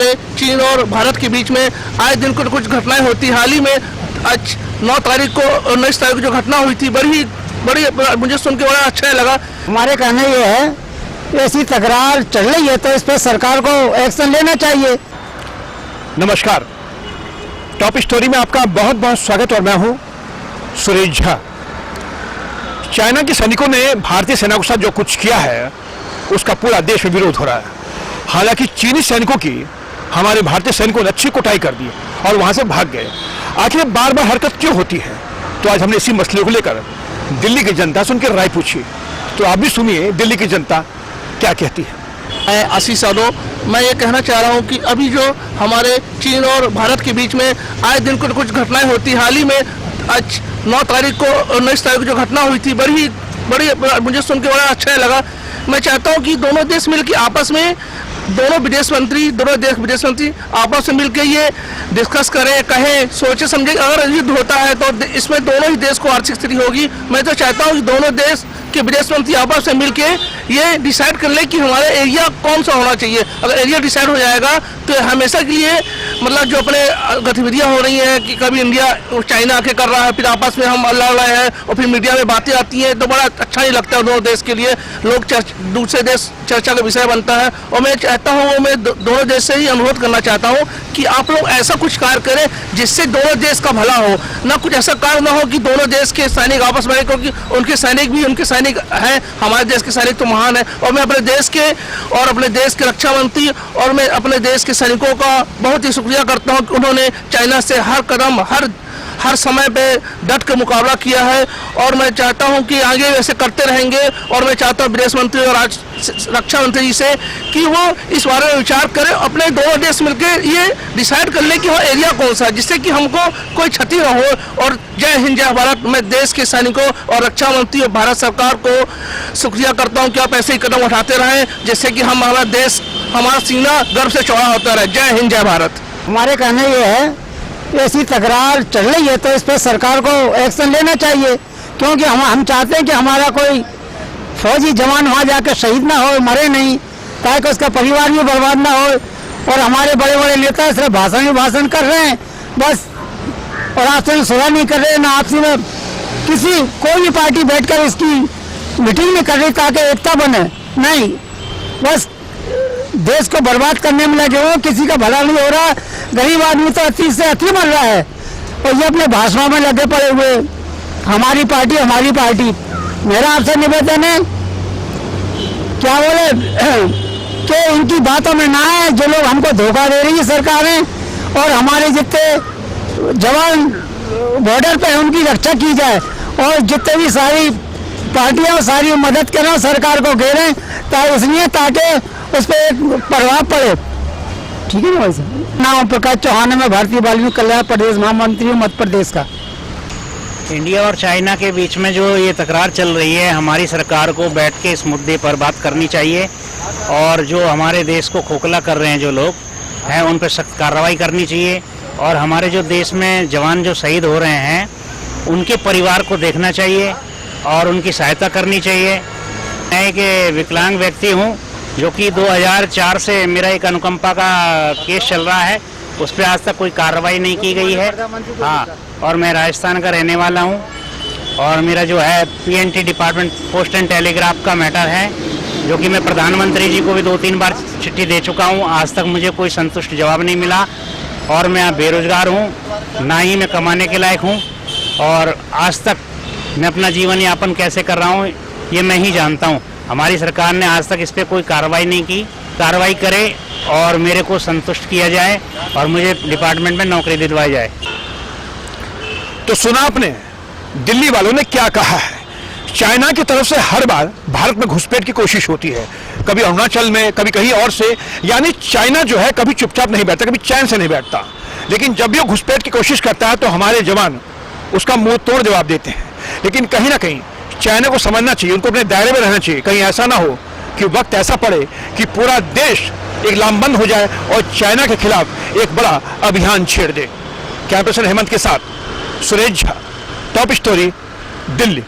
हमारे चीन और भारत के बीच में आए दिन कुछ घटनाएं होती। हाल ही में आज 9 तारीख को और 19 तारीख को जो घटना हुई थी बड़ी मुझे सुन के बड़ा अच्छा लगा। हमारे कहना ये है, ऐसी तकरार चल रही है तो इस पर सरकार को एक्शन लेना चाहिए। नमस्कार, टॉप स्टोरी में आपका बहुत बहुत स्वागत और मैं हूं सुरेश झा। चाइना के सैनिकों ने भारतीय सेना के साथ जो कुछ किया है उसका पूरा देश में विरोध हो रहा है। हालांकि चीनी सैनिकों की हमारे भारतीय सैनिकों ने अच्छी कुटाई कर दी और वहां से भाग गए। आखिर बार बार हरकत क्यों होती है? तो आज हमने इसी मसले को लेकर दिल्ली की जनता से उनकी राय पूछी। तो आप भी सुनिए दिल्ली की जनता क्या कहती है। मैं आशीष यादव, मैं ये कहना चाह रहा हूँ कि अभी जो हमारे चीन और भारत के बीच में आए दिन कुछ घटनाएं होती। हाल ही में आज 9 तारीख को और 19 तारीख को जो घटना हुई थी बड़ी मुझे सुन के बड़ा अच्छा लगा। मैं चाहता हूँ कि दोनों देश मिलकर आपस में दोनों विदेश मंत्री आपस में मिलकर ये डिस्कस करें, कहें, सोचे समझे। अगर युद्ध होता है तो इसमें दोनों ही देश को आर्थिक स्थिति होगी। मैं तो चाहता हूँ कि दोनों देश के विदेश मंत्री आपस में मिलकर ये डिसाइड कर ले कि हमारा एरिया कौन सा होना चाहिए। अगर एरिया डिसाइड हो जाएगा तो हमेशा के लिए मतलब जो अपने गतिविधियां हो रही हैं कि कभी इंडिया चाइना आके कर रहा है, फिर आपस में हम लड़ रहे हैं और फिर मीडिया में बातें आती हैं, तो बड़ा अच्छा नहीं लगता है। दोनों देश के लिए लोग दूसरे देश चर्चा का विषय बनता है। और मैं चाहता हूँ, मैं दोनों देश से ही अनुरोध करना चाहता हूँ कि आप लोग ऐसा कुछ कार्य करें जिससे दोनों देश का भला हो। ना कुछ ऐसा कार्य ना हो कि दोनों देश के सैनिक आपस में, क्योंकि उनके सैनिक भी उनके सैनिक हैं, हमारे देश के सैनिक तो महान है। और मैं अपने देश के रक्षा मंत्री और मैं अपने देश के सैनिकों का बहुत ही शुक्रिया करता हूं कि उन्होंने चाइना से हर कदम हर समय पे डट के मुकाबला किया है। और मैं चाहता हूं कि आगे वैसे करते रहेंगे। और मैं चाहता हूं विदेश मंत्री और आज रक्षा मंत्री जी से कि वो इस बारे में विचार करें, अपने दोनों देश मिलकर ये डिसाइड कर ले कि वहाँ एरिया कौन सा है, जिससे कि हमको कोई क्षति न हो। और जय हिंद जय भारत। मैं देश के सैनिकों और रक्षा मंत्री और भारत सरकार को शुक्रिया करता हूँ कि आप ऐसे ही कदम उठाते रहें, जिससे कि हमारा देश, हमारा सीना गर्व से चौड़ा होता रहे। जय हिंद जय भारत। हमारे कहना ये है, ऐसी तकरार चल रही है तो इस पर सरकार को एक्शन लेना चाहिए। क्योंकि हम चाहते हैं कि हमारा कोई फौजी जवान वहाँ जाकर शहीद ना हो, मरे नहीं, ताकि उसका परिवार भी बर्बाद ना हो। और हमारे बड़े बड़े नेता सिर्फ भाषण कर रहे हैं बस, और आपसे में सुधार नहीं कर रहे, ना आपसी में कोई भी पार्टी बैठकर इसकी मीटिंग नहीं कर रही ताकि एकता बने। नहीं, बस देश को बर्बाद करने में लगे हो, किसी का भला नहीं हो रहा। गरीब आदमी तो अति से अति मर रहा है और ये अपने भाषणों में लगे पड़े हुए, हमारी पार्टी। मेरा आपसे निवेदन है, क्या बोले कि इनकी बातों में ना है। जो लोग हमको धोखा दे रही है सरकारें, और हमारे जितने जवान बॉर्डर पे उनकी रक्षा की जाए। और जितने भी सारी पार्टियां सारी मदद करें, सरकार को घेरें, ताकि उस पर एक प्रभाव पड़े। ठीक है ना भाई साहब? नाम प्रकाश चौहान है, मैं भारतीय बाल कल्याण प्रदेश महामंत्री हूँ मध्य प्रदेश का। इंडिया और चाइना के बीच में जो ये तकरार चल रही है, हमारी सरकार को बैठ के इस मुद्दे पर बात करनी चाहिए। और जो हमारे देश को खोखला कर रहे हैं जो लोग हैं, उन पर सख्त कार्रवाई करनी चाहिए। और हमारे जो देश में जवान जो शहीद हो रहे हैं, उनके परिवार को देखना चाहिए और उनकी सहायता करनी चाहिए। मैं एक विकलांग व्यक्ति हूँ, जो कि 2004 से मेरा एक अनुकंपा का केस चल रहा है, उस पर आज तक कोई कार्रवाई नहीं की गई है। हाँ, और मैं राजस्थान का रहने वाला हूँ। और मेरा जो है PNT department post and telegraph का मैटर है, जो कि मैं प्रधानमंत्री जी को भी 2-3 बार चिट्ठी दे चुका हूँ। आज तक मुझे कोई संतुष्ट जवाब नहीं मिला। और मैं बेरोजगार हूँ, ना ही मैं कमाने के लायक हूँ। और आज तक मैं अपना जीवन यापन कैसे कर रहा हूँ ये मैं ही जानता हूँ। हमारी सरकार ने आज तक इस पर कोई कार्रवाई नहीं की। कार्रवाई करे और मेरे को संतुष्ट किया जाए और मुझे डिपार्टमेंट में नौकरी दिलवाई जाए। तो सुना आपने दिल्ली वालों ने क्या कहा है। चाइना की तरफ से हर बार भारत में घुसपैठ की कोशिश होती है, कभी अरुणाचल में, कभी कहीं और से। यानी चाइना जो है कभी चुपचाप नहीं बैठता, कभी चैन से नहीं बैठता। लेकिन जब भी वो घुसपैठ की कोशिश करता है तो हमारे जवान उसका मुंह तोड़ जवाब देते हैं। लेकिन कहीं ना कहीं चाइना को समझना चाहिए, उनको अपने दायरे में रहना चाहिए। कहीं ऐसा ना हो कि वक्त ऐसा पड़े कि पूरा देश एक लामबंद हो जाए और चाइना के खिलाफ एक बड़ा अभियान छेड़ दे। कैमरा पर्सन हेमंत के साथ सुरेश झा, टॉप स्टोरी, दिल्ली।